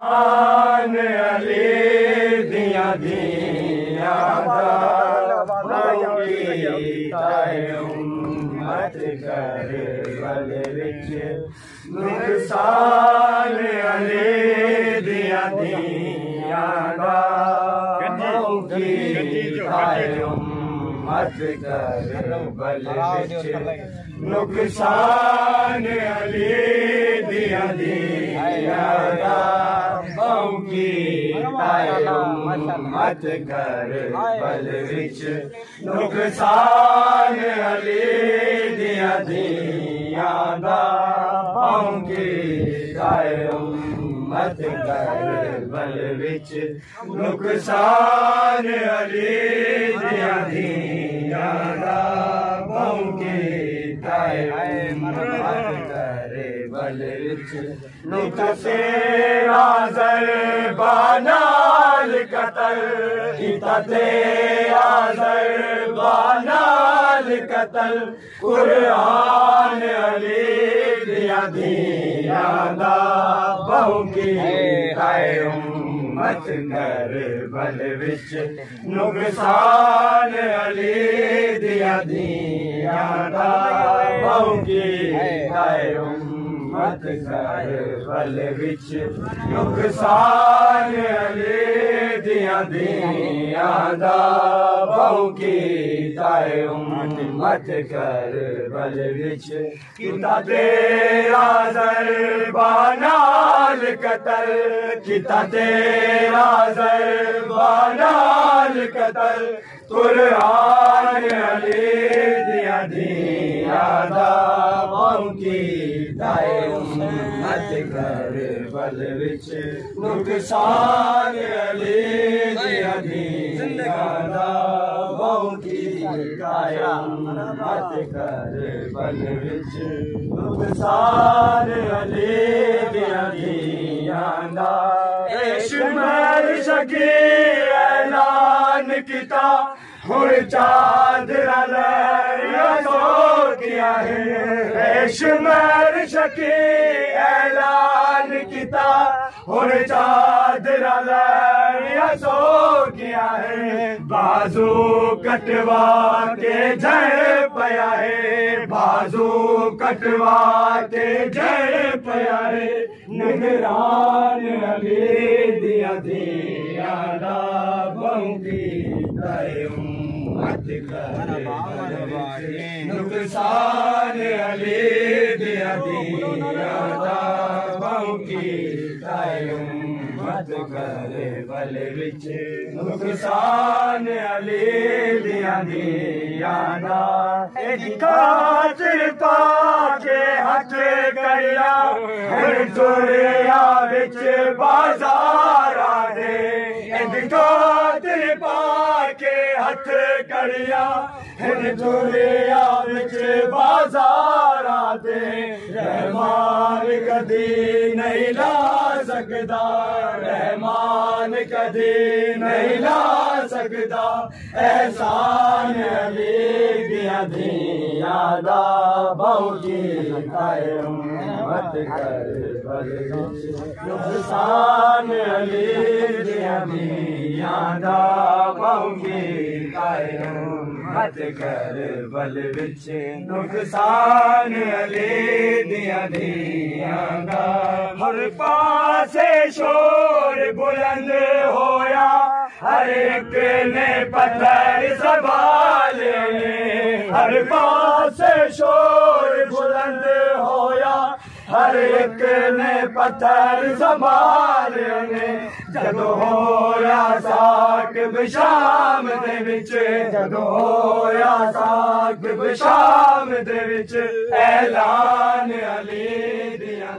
आन अली दिया दिया मत कर बल विच नुकसान अली दिया दिया मत कर बल विच नुकसान अली दिया दिया मत कर बल विच नुकसान अली दिया दिया मत कर बल विच नुकसान अली दिया दिया बल विच तेरा ज़रबानाल कतल किता तेरा ज़रबानाल कतल कुरान अली दिया दिया बहु की मत कर बल विच नुकसान अली दिया दिया बहु की मत कर बल विच नुकसान अली दिया दिया बहु की मत कर बल विच किता तेरा ज़रबानाल कतल किता तेरा ज़रबानाल कतल कुरान अली दिया दिया बहु की मत कर बल विच नुकसान अली दिया दिया बहु की मत कर बल विच नुकसान अली दिया दिया शुमर शकी ऐलान किता हुण चादरा सो किया है शुमर शकी ऐलान किता हुण चादरा सो किया है बाजू कटवा के जय पया है बाजू कटवा के जय पया है निगरान अली दिया दिया बहु की मत कर नुकसान अली दिया दिया बहु की मत कर बल विच नुकसान अली दिया दिया खातिर पाके हथ करिया तुरिया विच बाजार दे खातिर पाके हथ करिया तुरिया विच बाजार दे रहमान कदी नहीं ला सकदा रहमान कदी नहीं ला सकदा एहसान अली दिया दिया बहु की मत कर बल विच नुकसान अली दिया दिया बहु की मत कर बल विच नुकसान अली दिया दिया हर पासे शोर बुलंद होया हर एक ने पत्थर संभाले हर पासे शोर बुलंद होया हर एक ने पत्थर संभाले जदों होया साकिब शाम दे विच जदों होया साकिब शाम दे विच ऐलान अली दिया